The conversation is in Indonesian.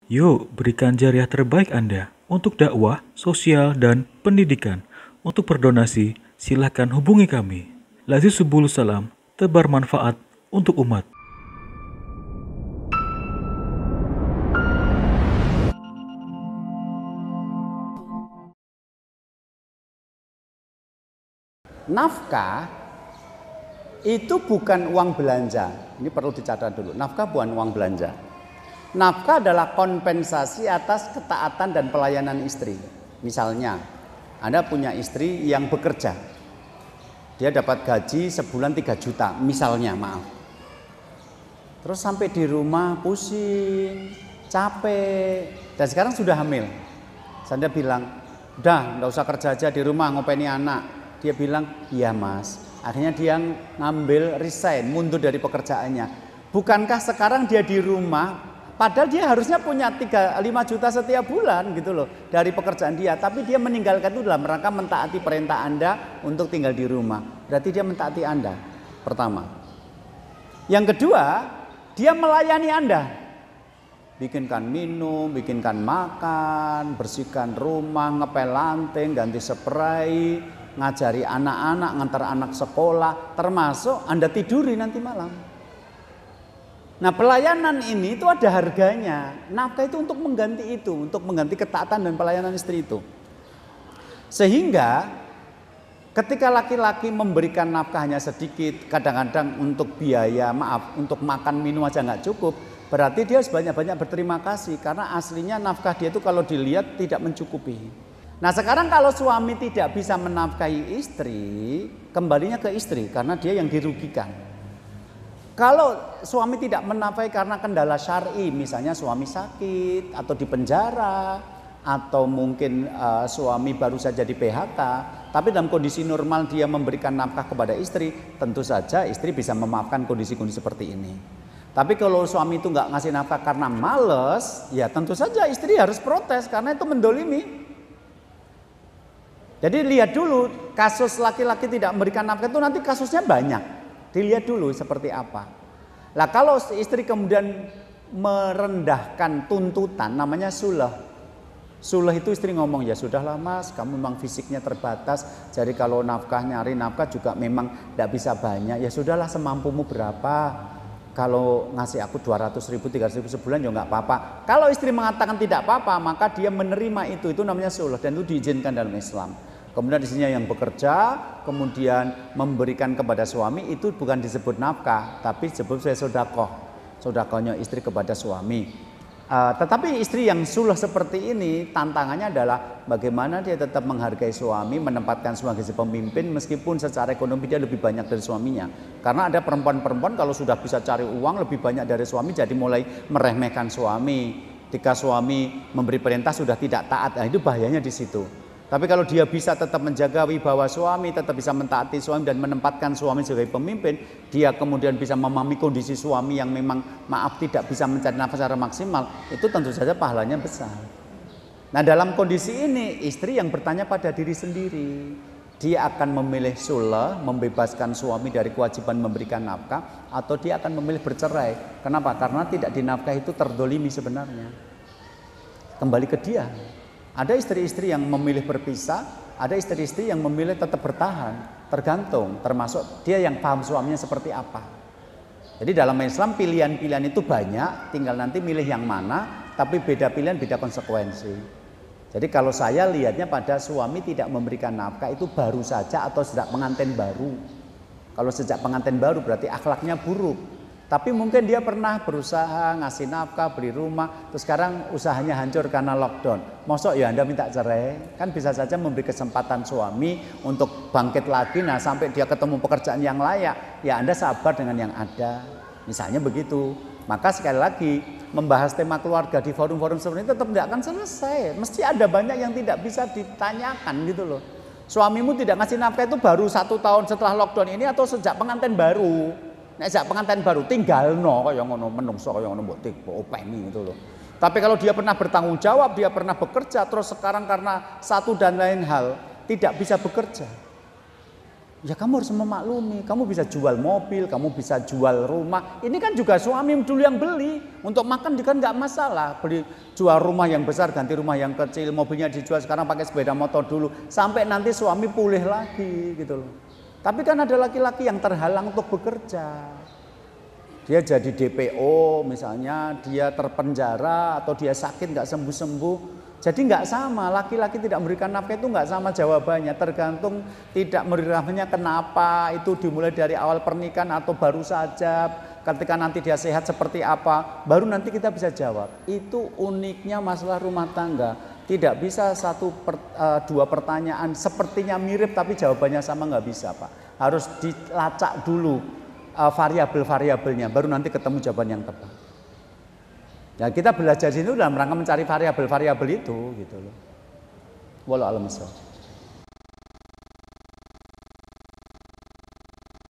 Yuk, berikan jariah terbaik Anda untuk dakwah, sosial, dan pendidikan. Untuk berdonasi, silakan hubungi kami. Lazis salam, tebar manfaat untuk umat. Nafkah itu bukan uang belanja. Ini perlu dicatat dulu. Nafkah bukan uang belanja. Nafkah adalah kompensasi atas ketaatan dan pelayanan istri. Misalnya, Anda punya istri yang bekerja. Dia dapat gaji sebulan 3 juta, misalnya, maaf. Terus sampai di rumah pusing, capek, dan sekarang sudah hamil. Saya bilang, udah nggak usah kerja aja di rumah ngopeni anak. Dia bilang, iya mas. Akhirnya dia ngambil resign, mundur dari pekerjaannya. Bukankah sekarang dia di rumah, padahal dia harusnya punya 5 juta setiap bulan gitu loh dari pekerjaan dia. Tapi dia meninggalkan itu dalam rangka mentaati perintah Anda untuk tinggal di rumah. Berarti dia mentaati Anda, pertama. Yang kedua, dia melayani Anda. Bikinkan minum, bikinkan makan, bersihkan rumah, ngepel lantai, ganti spray, ngajari anak-anak, ngantar anak sekolah, termasuk Anda tiduri nanti malam. Nah, pelayanan ini itu ada harganya. Nafkah itu untuk mengganti itu, untuk mengganti ketaatan dan pelayanan istri itu. Sehingga ketika laki-laki memberikan nafkah hanya sedikit, kadang-kadang untuk biaya, untuk makan minum aja nggak cukup, berarti dia sebanyak-banyak berterima kasih karena aslinya nafkah dia itu kalau dilihat tidak mencukupi. Nah, sekarang kalau suami tidak bisa menafkahi istri, kembalinya ke istri karena dia yang dirugikan. Kalau suami tidak menafkahi karena kendala syar'i, misalnya suami sakit atau di penjara, atau mungkin suami baru saja di PHK, tapi dalam kondisi normal dia memberikan nafkah kepada istri, tentu saja istri bisa memaafkan kondisi-kondisi seperti ini. Tapi kalau suami itu nggak ngasih nafkah karena males, ya tentu saja istri harus protes karena itu mendolimi. Jadi lihat dulu kasus laki-laki tidak memberikan nafkah itu nanti kasusnya banyak. Dilihat dulu seperti apa. Nah, kalau istri kemudian merendahkan tuntutan, namanya sulah. Sulah itu istri ngomong, ya sudahlah mas, kamu memang fisiknya terbatas, jadi kalau nyari nafkah juga memang tidak bisa banyak. Ya sudahlah, semampumu berapa. Kalau ngasih aku 200.000, 300.000 sebulan ya nggak apa-apa. Kalau istri mengatakan tidak apa-apa, maka dia menerima itu namanya sulah dan itu diizinkan dalam Islam. Kemudian istrinya yang bekerja, kemudian memberikan kepada suami, itu bukan disebut nafkah, tapi disebut sodakoh. Sodakohnya istri kepada suami. Tetapi istri yang sulah seperti ini, tantangannya adalah bagaimana dia tetap menghargai suami, menempatkan sebagai pemimpin meskipun secara ekonomi dia lebih banyak dari suaminya. Karena ada perempuan-perempuan kalau sudah bisa cari uang lebih banyak dari suami, jadi mulai meremehkan suami. Ketika suami memberi perintah sudah tidak taat, nah itu bahayanya di situ. Tapi kalau dia bisa tetap menjaga wibawa suami, tetap bisa mentaati suami dan menempatkan suami sebagai pemimpin, dia kemudian bisa memahami kondisi suami yang memang tidak bisa mencari nafkah secara maksimal, itu tentu saja pahalanya besar. Nah, dalam kondisi ini istri yang bertanya pada diri sendiri, dia akan memilih sulah, membebaskan suami dari kewajiban memberikan nafkah, atau dia akan memilih bercerai. Kenapa? Karena tidak dinafkahi itu terdolimi sebenarnya. Kembali ke dia. Ada istri-istri yang memilih berpisah, ada istri-istri yang memilih tetap bertahan, tergantung, termasuk dia yang paham suaminya seperti apa. Jadi dalam Islam pilihan-pilihan itu banyak, tinggal nanti milih yang mana, tapi beda pilihan, beda konsekuensi. Jadi kalau saya lihatnya pada suami tidak memberikan nafkah itu baru saja atau sejak pengantin baru. Kalau sejak pengantin baru berarti akhlaknya buruk. Tapi mungkin dia pernah berusaha ngasih nafkah, beli rumah, terus sekarang usahanya hancur karena lockdown. Mosok ya Anda minta cerai? Kan bisa saja memberi kesempatan suami untuk bangkit lagi, nah sampai dia ketemu pekerjaan yang layak, ya Anda sabar dengan yang ada. Misalnya begitu. Maka sekali lagi, membahas tema keluarga di forum-forum seperti ini tetap tidak akan selesai. Mesti ada banyak yang tidak bisa ditanyakan gitu loh. Suamimu tidak ngasih nafkah itu baru 1 tahun setelah lockdown ini atau sejak pengantin baru? Nek sejak pengantin baru tinggalno kaya ngono menungso kaya ngono mbok openi gitu loh. Tapi kalau dia pernah bertanggung jawab, dia pernah bekerja, terus sekarang karena satu dan lain hal tidak bisa bekerja. Ya kamu harus memaklumi, kamu bisa jual mobil, kamu bisa jual rumah. Ini kan juga suami dulu yang beli. Untuk makan kan nggak masalah. Beli jual rumah yang besar, ganti rumah yang kecil, mobilnya dijual sekarang pakai sepeda motor dulu. Sampai nanti suami pulih lagi gitu loh. Tapi kan ada laki-laki yang terhalang untuk bekerja. Dia jadi DPO misalnya, dia terpenjara atau dia sakit nggak sembuh-sembuh. Jadi nggak sama, laki-laki tidak memberikan nafkah itu nggak sama jawabannya. Tergantung tidak memberikan nafkahnya kenapa, itu dimulai dari awal pernikahan atau baru saja. Ketika nanti dia sehat seperti apa, baru nanti kita bisa jawab. Itu uniknya masalah rumah tangga. Tidak bisa dua pertanyaan sepertinya mirip tapi jawabannya sama, nggak bisa Pak. Harus dilacak dulu variabel-variabelnya, baru nanti ketemu jawaban yang tepat. Ya kita belajar di sini dalam rangka mencari variabel-variabel itu gitu loh. Wallahu a'lam bishawab.